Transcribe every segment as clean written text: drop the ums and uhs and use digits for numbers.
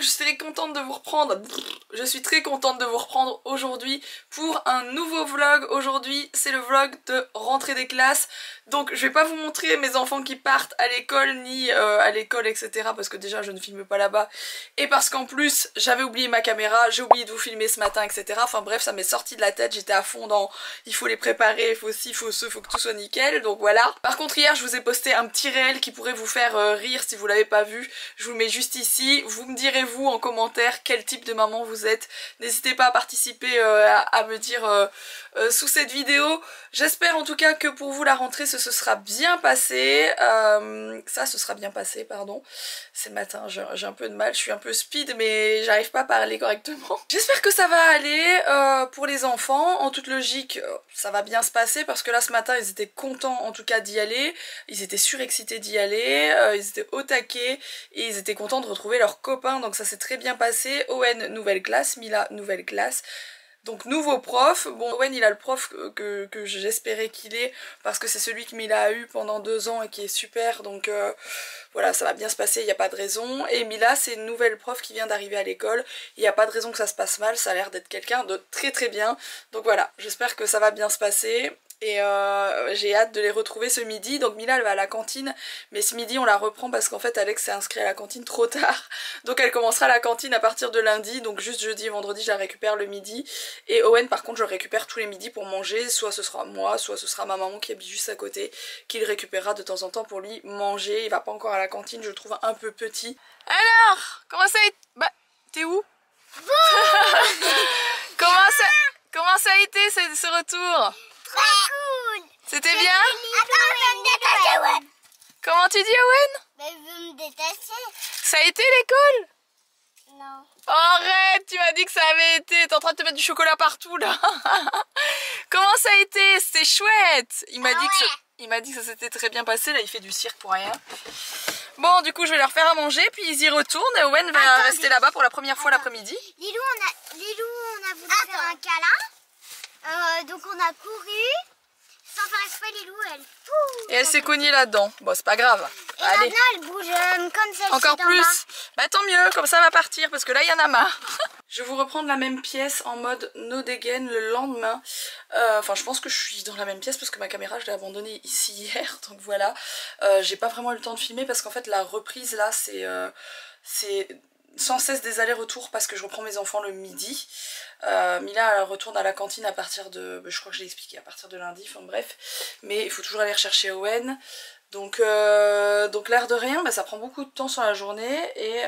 je suis très contente de vous reprendre. Je suis très contente de vous reprendre aujourd'hui pour un nouveau vlog. Aujourd'hui, c'est le vlog de rentrée des classes. Donc, je vais pas vous montrer mes enfants qui partent à l'école ni à l'école, etc. Parce que déjà, je ne filme pas là-bas. Et parce qu'en plus, j'avais oublié ma caméra, j'ai oublié de vous filmer ce matin, etc. Enfin bref, ça m'est sorti de la tête. J'étais à fond dans il faut les préparer, il faut ci, il faut ce, il faut que tout soit nickel. Donc voilà. Par contre, hier, je vous ai posté un petit réel qui pourrait vous faire rire si vous l'avez pas vu. Je vous le mets juste ici. Vous me direz vous en commentaire quel type de maman vous êtes. N'hésitez pas à participer à me dire sous cette vidéo. J'espère en tout cas que pour vous la rentrée se sera bien passé. Se sera bien passé, pardon. C'est le matin, j'ai un peu de mal, je suis un peu speed mais j'arrive pas à parler correctement. J'espère que ça va aller pour les enfants. En toute logique, ça va bien se passer parce que là ce matin ils étaient contents en tout cas d'y aller. Ils étaient surexcités d'y aller, ils étaient au taquet et ils étaient contents de retrouver leurs copains. Donc ça s'est très bien passé. Owen, nouvelle classe, Mila, nouvelle classe. Donc nouveau prof, bon Owen il a le prof que j'espérais qu'il ait parce que c'est celui que Mila a eu pendant 2 ans et qui est super, donc voilà, ça va bien se passer, il n'y a pas de raison. Et Mila c'est une nouvelle prof qui vient d'arriver à l'école, il n'y a pas de raison que ça se passe mal, ça a l'air d'être quelqu'un de très très bien. Donc voilà, j'espère que ça va bien se passer. Et j'ai hâte de les retrouver ce midi. Donc Mila elle va à la cantine, mais ce midi on la reprend parce qu'en fait Alex s'est inscrit à la cantine trop tard. Donc elle commencera à la cantine à partir de lundi, donc juste jeudi et vendredi je la récupère le midi. Et Owen par contre je le récupère tous les midis pour manger, soit ce sera moi, soit ce sera ma maman qui habite juste à côté, qui le récupérera de temps en temps pour lui manger. Il va pas encore à la cantine, je le trouve un peu petit. Alors, comment ça a été? Bah, t'es où? Comment ça a été ce retour? Très cool. C'était bien? Attends, je vais me détacher, Owen. Comment tu dis, Owen? Mais je veux me détacher. Ça a été l'école? Non. Oh, arrête, tu m'as dit que ça avait été. T'es en train de te mettre du chocolat partout là. Comment ça a été? C'était chouette. Il m'a dit que ça s'était très bien passé. Là il fait du cirque pour rien. Bon, du coup je vais leur faire à manger puis ils y retournent et Owen va rester là-bas pour la première fois l'après-midi. Lilou, on a voulu faire un câlin. Donc on a couru. Sans faire exprès, Lilou, elle et elle s'est cognée là-dedans. Bon, c'est pas grave. Et allez. maintenant, elle bouge comme celle-ci. Encore plus. Bah tant mieux, comme ça va partir parce que là il y en a marre. Je vais vous reprendre la même pièce en mode no dégaine le lendemain. Enfin, je pense que je suis dans la même pièce parce que ma caméra je l'ai abandonnée ici hier. Donc voilà. J'ai pas vraiment eu le temps de filmer parce qu'en fait la reprise là c'est sans cesse des allers-retours parce que je reprends mes enfants le midi. Mila elle retourne à la cantine à partir de, je crois que je l'ai expliqué, à partir de lundi, enfin bref. Mais il faut toujours aller rechercher Owen. Donc l'air de rien, bah, ça prend beaucoup de temps sur la journée et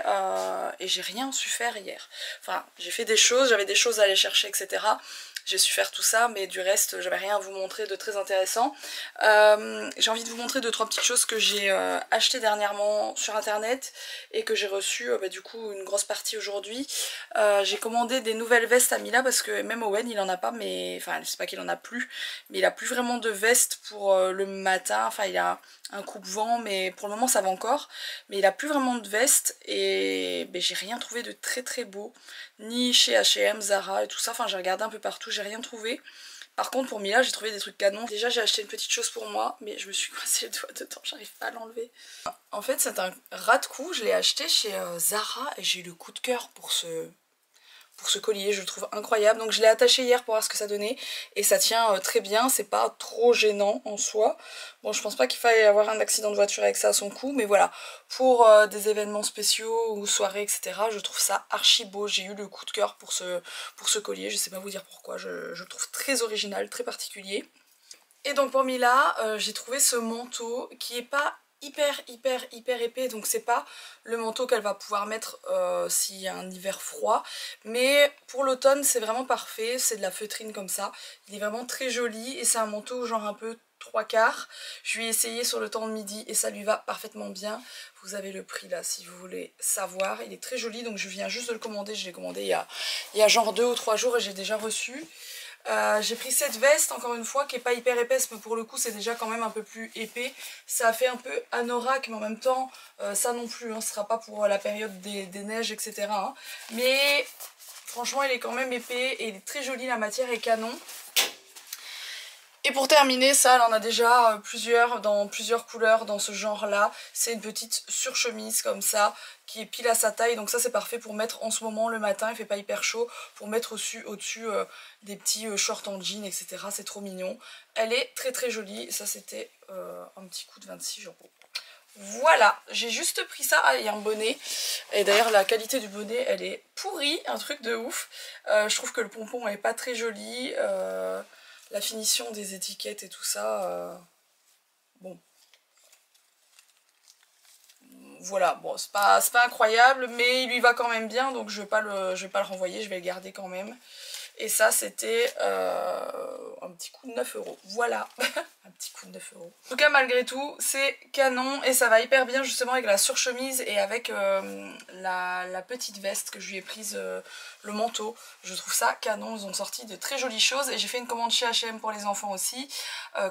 j'ai rien su faire hier. Enfin, j'ai fait des choses, j'avais des choses à aller chercher, etc. J'ai su faire tout ça, mais du reste, j'avais rien à vous montrer de très intéressant. J'ai envie de vous montrer 2-3 petites choses que j'ai achetées dernièrement sur internet et que j'ai reçues du coup une grosse partie aujourd'hui. J'ai commandé des nouvelles vestes à Mila parce que même Owen il en a pas, mais enfin c'est pas qu'il en a plus, mais il a plus vraiment de veste pour le matin. Enfin il a un coupe-vent mais pour le moment ça va encore, mais il a plus vraiment de veste et j'ai rien trouvé de très très beau, ni chez H&M, Zara et tout ça. Enfin j'ai regardé un peu partout, j'ai rien trouvé. Par contre pour Mila j'ai trouvé des trucs canons. Déjà j'ai acheté une petite chose pour moi mais je me suis coincé le doigt dedans, j'arrive pas à l'enlever. En fait c'est un ras de cou, je l'ai acheté chez Zara et j'ai eu le coup de cœur pour ce collier, je le trouve incroyable. Donc je l'ai attaché hier pour voir ce que ça donnait et ça tient très bien, c'est pas trop gênant en soi. Bon je pense pas qu'il faille avoir un accident de voiture avec ça à son cou, mais voilà, pour des événements spéciaux ou soirées etc, je trouve ça archi beau. J'ai eu le coup de cœur pour ce collier, je sais pas vous dire pourquoi, je le trouve très original, très particulier. Et donc pour Mila, j'ai trouvé ce manteau qui est pas hyper épais, donc c'est pas le manteau qu'elle va pouvoir mettre s'il y a un hiver froid, mais pour l'automne c'est vraiment parfait. C'est de la feutrine comme ça, il est vraiment très joli et c'est un manteau genre un peu 3/4. Je lui ai essayé sur le temps de midi et ça lui va parfaitement bien. Vous avez le prix là si vous voulez savoir, il est très joli. Donc je viens juste de le commander, je l'ai commandé il y a genre 2 ou 3 jours et j'ai déjà reçu. J'ai pris cette veste encore une fois qui est pas hyper épaisse, mais pour le coup c'est déjà quand même un peu plus épais. Ça fait un peu anorak, mais en même temps ça non plus hein, ce sera pas pour la période des neiges etc hein. Mais franchement il est quand même épais et il est très joli, la matière est canon. Et Et pour terminer, ça, elle en a déjà plusieurs, dans plusieurs couleurs dans ce genre-là. C'est une petite surchemise comme ça, qui est pile à sa taille. Donc ça, c'est parfait pour mettre en ce moment le matin, il fait pas hyper chaud, pour mettre au-dessus des petits shorts en jean, etc. C'est trop mignon. Elle est très très jolie. Ça, c'était un petit coup de 26 €. Voilà, j'ai juste pris ça. Ah, il y a un bonnet. Et d'ailleurs, la qualité du bonnet, elle est pourrie, un truc de ouf. Je trouve que le pompon est pas très joli. La finition des étiquettes et tout ça, bon. Voilà, bon, c'est pas incroyable, mais il lui va quand même bien, donc je vais pas le renvoyer, je vais le garder quand même. Et ça, c'était un petit coup de 9 €. Voilà, un petit coup de 9 €. En tout cas, malgré tout, c'est canon et ça va hyper bien justement avec la surchemise et avec la petite veste que je lui ai prise, le manteau. Je trouve ça canon, ils ont sorti de très jolies choses et j'ai fait une commande chez H&M pour les enfants aussi,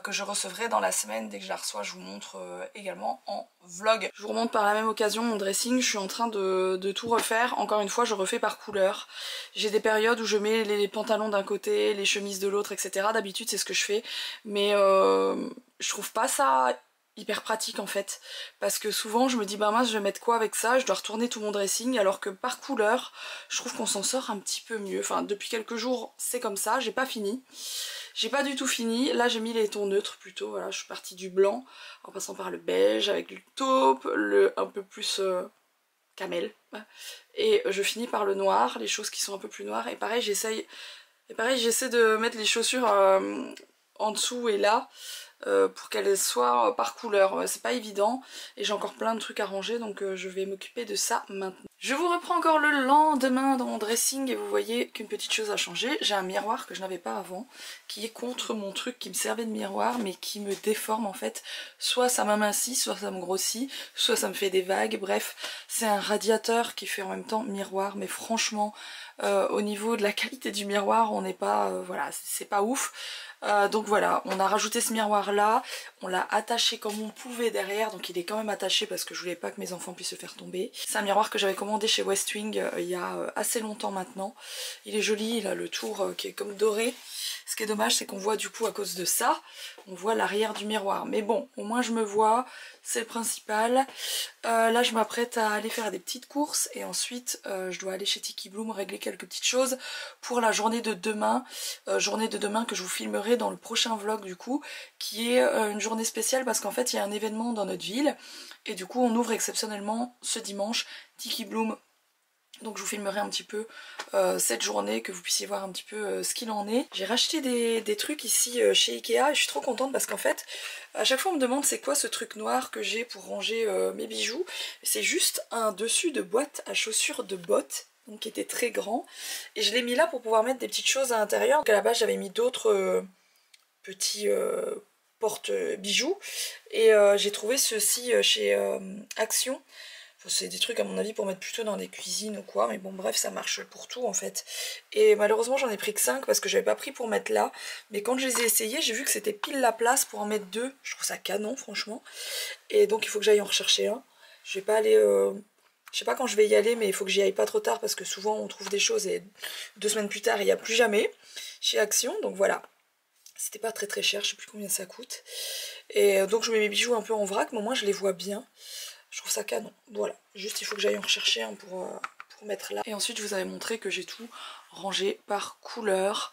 que je recevrai dans la semaine. Dès que je la reçois, je vous montre également en vlog. Je vous remonte par la même occasion mon dressing, je suis en train de tout refaire. Encore une fois, je refais par couleur. J'ai des périodes où je mets les pantalons d'un côté, les chemises de l'autre, etc. D'habitude, c'est ce que je fais, mais je trouve pas ça hyper pratique en fait, parce que souvent je me dis bah mince, je vais mettre quoi avec ça, je dois retourner tout mon dressing, alors que par couleur je trouve qu'on s'en sort un petit peu mieux. Enfin, depuis quelques jours c'est comme ça, j'ai pas fini, j'ai pas du tout fini. Là j'ai mis les tons neutres plutôt, voilà, je suis partie du blanc en passant par le beige avec le taupe, le un peu plus camel, et je finis par le noir, les choses qui sont un peu plus noires. Et pareil j'essaie de mettre les chaussures en dessous et là, pour qu'elles soient par couleur. C'est pas évident et j'ai encore plein de trucs à ranger, donc je vais m'occuper de ça maintenant. Je vous reprends encore le lendemain dans mon dressing et vous voyez qu'une petite chose a changé. J'ai un miroir que je n'avais pas avant, qui est contre mon truc qui me servait de miroir mais qui me déforme en fait. Soit ça m'amincit, soit ça me grossit, soit ça me fait des vagues. Bref, c'est un radiateur qui fait en même temps miroir, mais franchement au niveau de la qualité du miroir on n'est pas, voilà, c'est pas ouf. Donc voilà, on a rajouté ce miroir là, on l'a attaché comme on pouvait derrière, donc il est quand même attaché parce que je voulais pas que mes enfants puissent se faire tomber. C'est un miroir que j'avais commandé chez Westwing il y a assez longtemps maintenant. Il est joli, il a le tour qui est comme doré. Ce qui est dommage, c'est qu'on voit du coup à cause de ça, on voit l'arrière du miroir. Mais bon, au moins je me vois, c'est le principal. Là je m'apprête à aller faire des petites courses et ensuite je dois aller chez Tiki Bloom régler quelques petites choses pour la journée de demain. Journée de demain que je vous filmerai dans le prochain vlog du coup, qui est une journée spéciale parce qu'en fait il y a un événement dans notre ville et du coup on ouvre exceptionnellement ce dimanche Tiki Bloom. Donc je vous filmerai un petit peu cette journée, que vous puissiez voir un petit peu ce qu'il en est. J'ai racheté des trucs ici chez Ikea et je suis trop contente parce qu'en fait à chaque fois on me demande c'est quoi ce truc noir que j'ai pour ranger mes bijoux. C'est juste un dessus de boîte à chaussures de bottes, donc qui était très grand, et je l'ai mis là pour pouvoir mettre des petites choses à l'intérieur. Donc à la base j'avais mis d'autres petits porte bijoux et j'ai trouvé ceci chez Action. C'est des trucs à mon avis pour mettre plutôt dans des cuisines ou quoi, mais bon bref, ça marche pour tout en fait. Et malheureusement j'en ai pris que 5 parce que j'avais pas pris pour mettre là, mais quand je les ai essayés j'ai vu que c'était pile la place pour en mettre 2. Je trouve ça canon franchement, et donc il faut que j'aille en rechercher un. Je vais pas aller, je sais pas quand je vais y aller, mais il faut que j'y aille pas trop tard parce que souvent on trouve des choses et 2 semaines plus tard il n'y a plus jamais chez Action, donc voilà. C'était pas très très cher, je sais plus combien ça coûte. Et donc je mets mes bijoux un peu en vrac, mais au moins je les vois bien. Je trouve ça canon. Voilà, juste il faut que j'aille en rechercher un pour mettre là. Et ensuite je vous avais montré que j'ai tout rangé par couleur.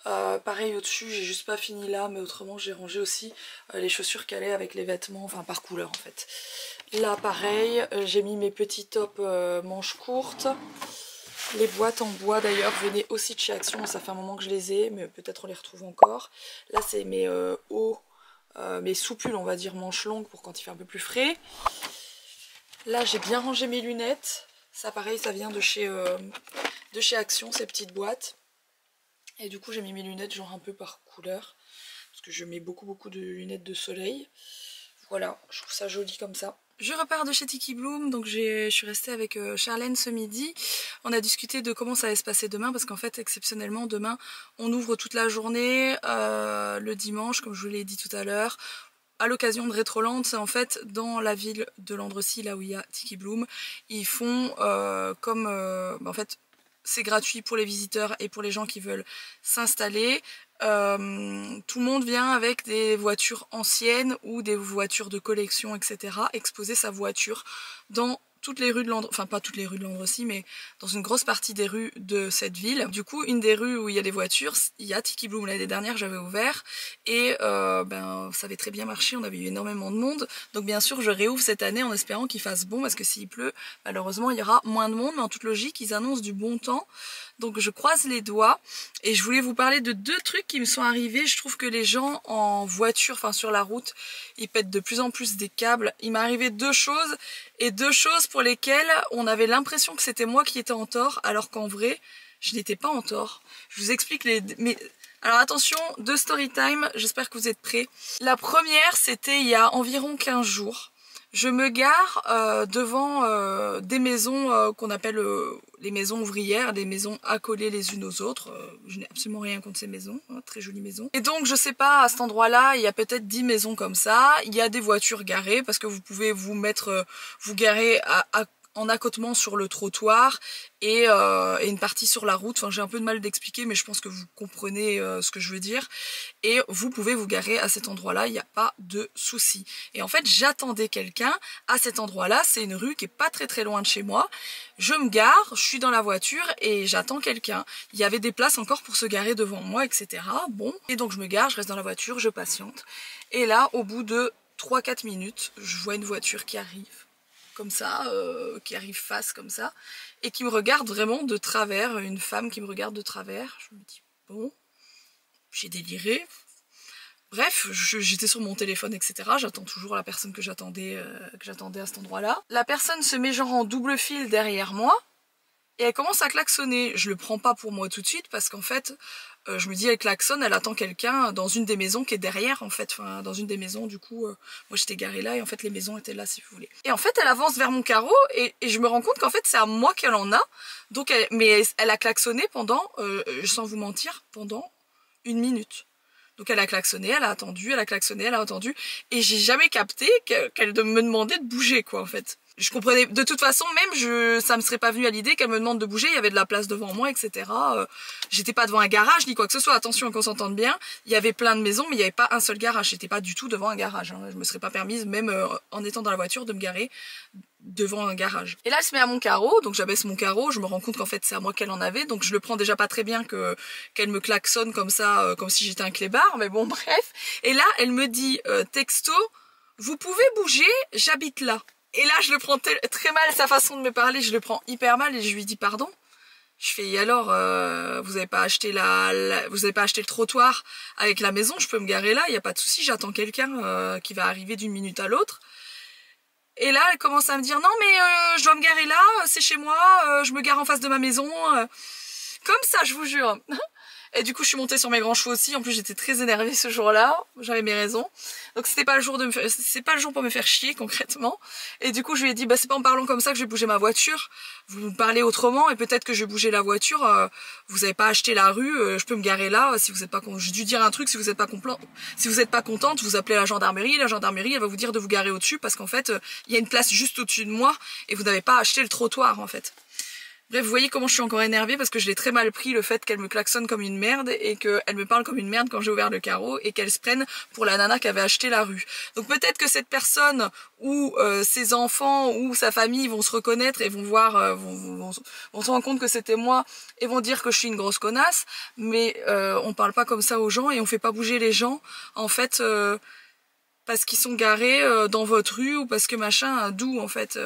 Pareil au-dessus, j'ai juste pas fini là, mais autrement j'ai rangé aussi les chaussures qui allaient avec les vêtements, enfin par couleur en fait. Là pareil, j'ai mis mes petits tops manches courtes. Les boîtes en bois d'ailleurs venaient aussi de chez Action, ça fait un moment que je les ai, mais peut-être on les retrouve encore. Là c'est mes hauts, mes soupules on va dire manches longues pour quand il fait un peu plus frais. Là j'ai bien rangé mes lunettes, ça pareil ça vient de chez Action, ces petites boîtes. Et du coup j'ai mis mes lunettes genre un peu par couleur, parce que je mets beaucoup de lunettes de soleil. Voilà, je trouve ça joli comme ça. Je repars de chez Tiki Bloom, donc je suis restée avec Charlène ce midi. On a discuté de comment ça allait se passer demain, parce qu'en fait exceptionnellement demain on ouvre toute la journée, le dimanche comme je vous l'ai dit tout à l'heure. À l'occasion de Rétroland, c'est en fait dans la ville de Landrecies, là où il y a Tiki Bloom, ils font en fait c'est gratuit pour les visiteurs et pour les gens qui veulent s'installer. tout le monde vient avec des voitures anciennes ou des voitures de collection, etc. exposer sa voiture dans toutes les rues de Londres, enfin pas toutes les rues de Londres aussi, mais dans une grosse partie des rues de cette ville. Du coup, une des rues où il y a des voitures, il y a Tiki Bloom. L'année dernière, j'avais ouvert et ça avait très bien marché, on avait eu énormément de monde. Donc bien sûr, je réouvre cette année en espérant qu'il fasse bon, parce que s'il pleut, malheureusement, il y aura moins de monde, mais en toute logique, ils annoncent du bon temps. Donc je croise les doigts et je voulais vous parler de 2 trucs qui me sont arrivés. Je trouve que les gens en voiture, enfin sur la route, ils pètent de plus en plus des câbles. Il m'est arrivé 2 choses et 2 choses pour lesquelles on avait l'impression que c'était moi qui étais en tort, alors qu'en vrai, je n'étais pas en tort. Je vous explique Alors attention, 2 story time, j'espère que vous êtes prêts. La première, c'était il y a environ 15 jours. Je me gare devant des maisons qu'on appelle les maisons ouvrières, des maisons accolées les unes aux autres. Je n'ai absolument rien contre ces maisons, hein, très jolies maisons. Et donc je sais pas, à cet endroit-là, il y a peut-être 10 maisons comme ça. Il y a des voitures garées parce que vous pouvez vous mettre, vous garer en accotement sur le trottoir et une partie sur la route. Enfin, j'ai un peu de mal d'expliquer, mais je pense que vous comprenez ce que je veux dire. Et vous pouvez vous garer à cet endroit-là, il n'y a pas de souci. Et en fait, j'attendais quelqu'un à cet endroit-là. C'est une rue qui est pas très très loin de chez moi. Je me gare, je suis dans la voiture et j'attends quelqu'un. Il y avait des places encore pour se garer devant moi, etc. Bon, et donc je me gare, je reste dans la voiture, je patiente. Et là, au bout de 3-4 minutes, je vois une voiture qui arrive. Comme ça, qui arrive face comme ça, et qui me regarde vraiment de travers, une femme qui me regarde de travers. Je me dis, bon, j'ai déliré. Bref, j'étais sur mon téléphone, etc. J'attends toujours la personne que j'attendais à cet endroit-là. La personne se met genre en double fil derrière moi, et elle commence à klaxonner. Je le prends pas pour moi tout de suite, parce qu'en fait, je me dis, elle klaxonne, elle attend quelqu'un dans une des maisons qui est derrière, en fait. Enfin, dans une des maisons, du coup, moi j'étais garée là, et en fait, les maisons étaient là, si vous voulez. Et en fait, elle avance vers mon carreau, et je me rends compte qu'en fait, c'est à moi qu'elle en a. Donc, mais elle a klaxonné pendant, sans vous mentir, pendant 1 minute. Donc elle a klaxonné, elle a attendu, elle a klaxonné, elle a attendu, et j'ai jamais capté qu'elle me demandait de bouger, quoi, en fait. Je comprenais, de toute façon, même ça me serait pas venu à l'idée qu'elle me demande de bouger, il y avait de la place devant moi, etc. J'étais pas devant un garage ni quoi que ce soit, attention qu'on s'entende bien, il y avait plein de maisons mais il n'y avait pas un seul garage, j'étais pas du tout devant un garage, hein. Je me serais pas permise, même en étant dans la voiture, de me garer devant un garage. Et là elle se met à mon carreau, donc j'abaisse mon carreau, je me rends compte qu'en fait c'est à moi qu'elle en avait, donc je le prends déjà pas très bien qu'elle me klaxonne comme ça, comme si j'étais un clébard, mais bon bref. Et là elle me dit texto, vous pouvez bouger, j'habite là. Et là je le prends très mal, sa façon de me parler, je le prends hyper mal et je lui dis pardon. Je fais, et alors, vous avez pas acheté vous avez pas acheté le trottoir avec la maison, je peux me garer là, il y a pas de souci, j'attends quelqu'un qui va arriver d'une minute à l'autre. Et là, elle commence à me dire, non mais je dois me garer là, c'est chez moi, je me gare en face de ma maison. Comme ça, je vous jure. Et du coup, je suis montée sur mes grands chevaux aussi. En plus, j'étais très énervée ce jour-là. J'avais mes raisons. Donc, c'était pas le jour c'est pas le jour pour me faire chier, concrètement. Et du coup, je lui ai dit, bah, c'est pas en parlant comme ça que je vais bouger ma voiture. Vous me parlez autrement et peut-être que je vais bouger la voiture. Vous avez pas acheté la rue, je peux me garer là. Si vous êtes pas j'ai dû dire un truc, si vous êtes pas contente, vous appelez la gendarmerie. La gendarmerie, elle va vous dire de vous garer au-dessus parce qu'en fait, il y a une place juste au-dessus de moi et vous n'avez pas acheté le trottoir, en fait. Bref, vous voyez comment je suis encore énervée parce que je l'ai très mal pris, le fait qu'elle me klaxonne comme une merde et qu'elle me parle comme une merde quand j'ai ouvert le carreau et qu'elle se prenne pour la nana qui avait acheté la rue. Donc peut-être que cette personne ou ses enfants ou sa famille vont se reconnaître et vont voir, vont se rendre compte que c'était moi et vont dire que je suis une grosse connasse, mais on parle pas comme ça aux gens et on fait pas bouger les gens, en fait... parce qu'ils sont garés dans votre rue ou parce que machin, d'où en fait.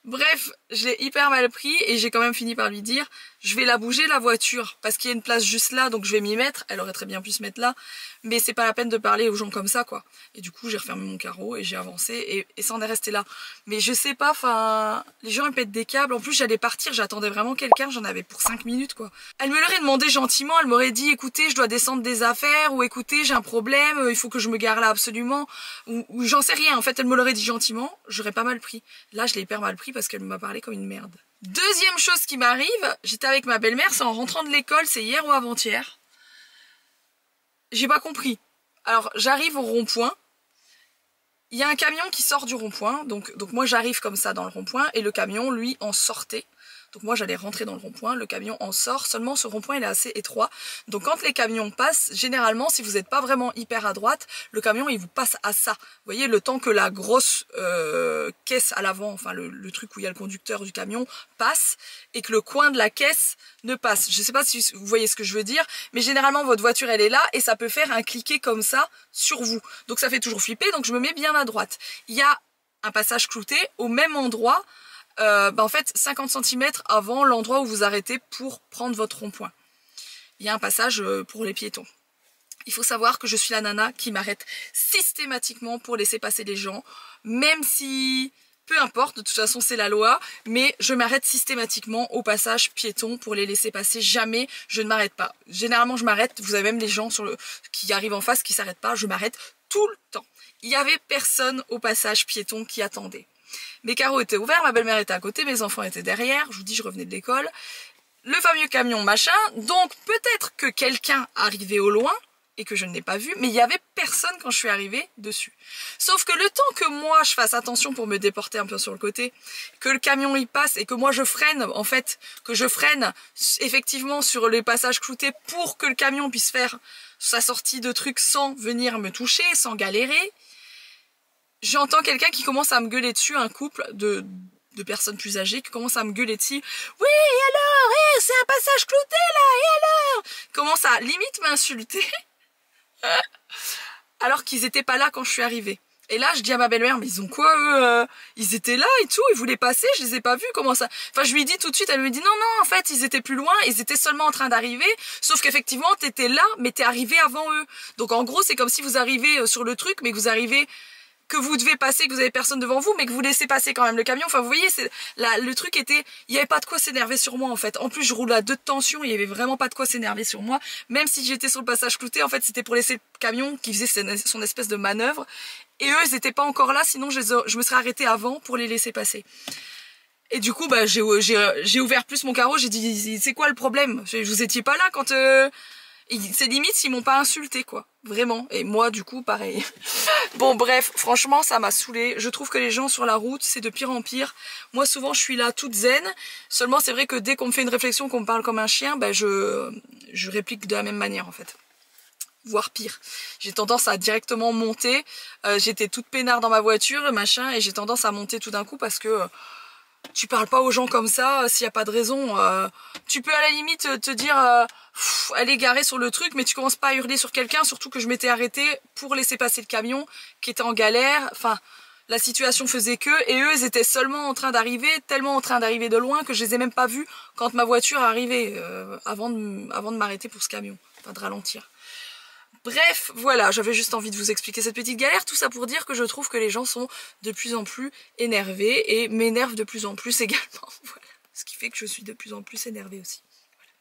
Bref, je l'ai hyper mal pris et j'ai quand même fini par lui dire je vais la bouger la voiture parce qu'il y a une place juste là donc je vais m'y mettre. Elle aurait très bien pu se mettre là, mais c'est pas la peine de parler aux gens comme ça quoi. Et du coup j'ai refermé mon carreau et j'ai avancé et ça en est resté là. Mais je sais pas, enfin les gens ils pètent des câbles. En plus j'allais partir, j'attendais vraiment quelqu'un, j'en avais pour 5 minutes quoi. Elle me l'aurait demandé gentiment, elle m'aurait dit écoutez je dois descendre des affaires ou écoutez j'ai un problème, il faut que je me gare là absolument ou j'en sais rien. En fait elle me l'aurait dit gentiment, j'aurais pas mal pris. Là je l'ai hyper mal pris parce qu'elle m'a parlé comme une merde. Deuxième chose qui m'arrive, j'étais avec ma belle-mère, c'est en rentrant de l'école, c'est hier ou avant-hier. J'ai pas compris. Alors j'arrive au rond-point, il y a un camion qui sort du rond-point, donc moi j'arrive comme ça dans le rond-point et le camion lui en sortait. Donc moi j'allais rentrer dans le rond-point, le camion en sort, seulement ce rond-point il est assez étroit. Donc quand les camions passent, généralement si vous n'êtes pas vraiment hyper à droite, le camion il vous passe à ça. Vous voyez, le temps que la grosse caisse à l'avant, enfin le truc où il y a le conducteur du camion passe et que le coin de la caisse ne passe. Je sais pas si vous voyez ce que je veux dire, mais généralement votre voiture elle est là et ça peut faire un cliquet comme ça sur vous. Donc ça fait toujours flipper, donc je me mets bien à droite. Il y a un passage clouté au même endroit, en fait 50 cm avant l'endroit où vous arrêtez pour prendre votre rond-point. Il y a un passage pour les piétons. Il faut savoir que je suis la nana qui m'arrête systématiquement pour laisser passer les gens, même si... Peu importe, de toute façon c'est la loi, mais je m'arrête systématiquement au passage piéton pour les laisser passer. Jamais je ne m'arrête pas. Généralement je m'arrête, vous avez même les gens qui arrivent en face qui s'arrêtent pas, je m'arrête tout le temps. Il n'y avait personne au passage piéton qui attendait. Mes carreaux étaient ouverts, ma belle-mère était à côté, mes enfants étaient derrière, je vous dis je revenais de l'école. Le fameux camion machin, donc peut-être que quelqu'un arrivait au loin, et que je ne l'ai pas vu, mais il n'y avait personne quand je suis arrivée dessus. Sauf que le temps que moi je fasse attention pour me déporter un peu sur le côté, que le camion y passe et que moi je freine, en fait, que je freine effectivement sur les passages cloutés pour que le camion puisse faire sa sortie de trucs sans venir me toucher, sans galérer, j'entends quelqu'un qui commence à me gueuler dessus, un couple de personnes plus âgées qui commencent à me gueuler dessus. Oui, et alors, c'est un passage clouté là, et alors? Commence à limite m'insulter. Alors qu'ils étaient pas là quand je suis arrivée. Et là je dis à ma belle-mère, mais ils ont quoi eux? Ils étaient là et tout, ils voulaient passer, je les ai pas vus, comment ça? Enfin je lui dis tout de suite, elle me dit non en fait ils étaient plus loin, ils étaient seulement en train d'arriver, sauf qu'effectivement t'étais là mais t'es arrivé avant eux. Donc en gros c'est comme si vous arrivez sur le truc mais que vous arrivez, que vous devez passer, que vous avez personne devant vous, mais que vous laissez passer quand même le camion. Enfin, vous voyez, le truc était... Il n'y avait pas de quoi s'énerver sur moi, en fait. En plus, je roule à 2 de tension, il n'y avait vraiment pas de quoi s'énerver sur moi. Même si j'étais sur le passage clouté, en fait, c'était pour laisser le camion qui faisait son espèce de manœuvre. Et eux, ils n'étaient pas encore là, sinon je me serais arrêtée avant pour les laisser passer. Et du coup, bah, j'ai ouvert plus mon carreau, j'ai dit, c'est quoi le problème? Vous étiez pas là quand... C'est limite s'ils m'ont pas insulté quoi, vraiment. Et moi du coup pareil. Bon bref, franchement ça m'a saoulée. Je trouve que les gens sur la route c'est de pire en pire. Moi souvent je suis là toute zen. Seulement c'est vrai que dès qu'on me fait une réflexion, qu'on me parle comme un chien, bah, je réplique de la même manière en fait. Voire pire. J'ai tendance à directement monter. J'étais toute peinard dans ma voiture, machin, et j'ai tendance à monter tout d'un coup parce que... tu parles pas aux gens comme ça s'il n'y a pas de raison. Tu peux à la limite te dire elle est garée sur le truc, mais tu commences pas à hurler sur quelqu'un, surtout que je m'étais arrêtée pour laisser passer le camion qui était en galère. Enfin, la situation faisait que, et eux ils étaient seulement en train d'arriver, tellement en train d'arriver de loin que je les ai même pas vus quand ma voiture arrivait avant de m'arrêter pour ce camion, enfin de ralentir. Bref, voilà, j'avais juste envie de vous expliquer cette petite galère, tout ça pour dire que je trouve que les gens sont de plus en plus énervés et m'énervent de plus en plus également, voilà. Ce qui fait que je suis de plus en plus énervée aussi. Voilà.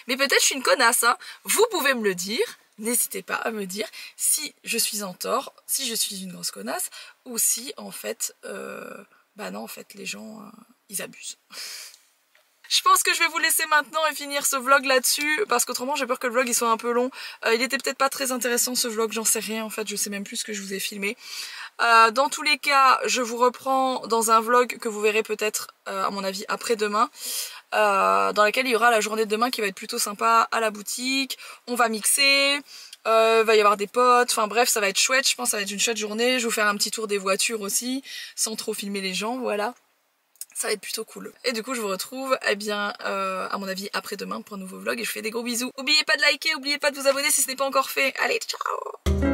Mais peut-être je suis une connasse, hein. Vous pouvez me le dire, n'hésitez pas à me dire si je suis en tort, si je suis une grosse connasse, ou si en fait, bah non en fait les gens, ils abusent. Je pense que je vais vous laisser maintenant et finir ce vlog là-dessus parce qu'autrement j'ai peur que le vlog il soit un peu long. Il était peut-être pas très intéressant ce vlog, j'en sais rien en fait, je sais même plus ce que je vous ai filmé. Dans tous les cas, je vous reprends dans un vlog que vous verrez peut-être à mon avis après-demain, dans lequel il y aura la journée de demain qui va être plutôt sympa à la boutique. On va mixer, va y avoir des potes, enfin bref ça va être chouette, je pense que ça va être une chouette journée. Je vais vous faire un petit tour des voitures aussi, sans trop filmer les gens, voilà. Ça va être plutôt cool. Et du coup je vous retrouve eh bien à mon avis après demain pour un nouveau vlog et je vous fais des gros bisous. N'oubliez pas de liker, n'oubliez pas de vous abonner si ce n'est pas encore fait. Allez, ciao!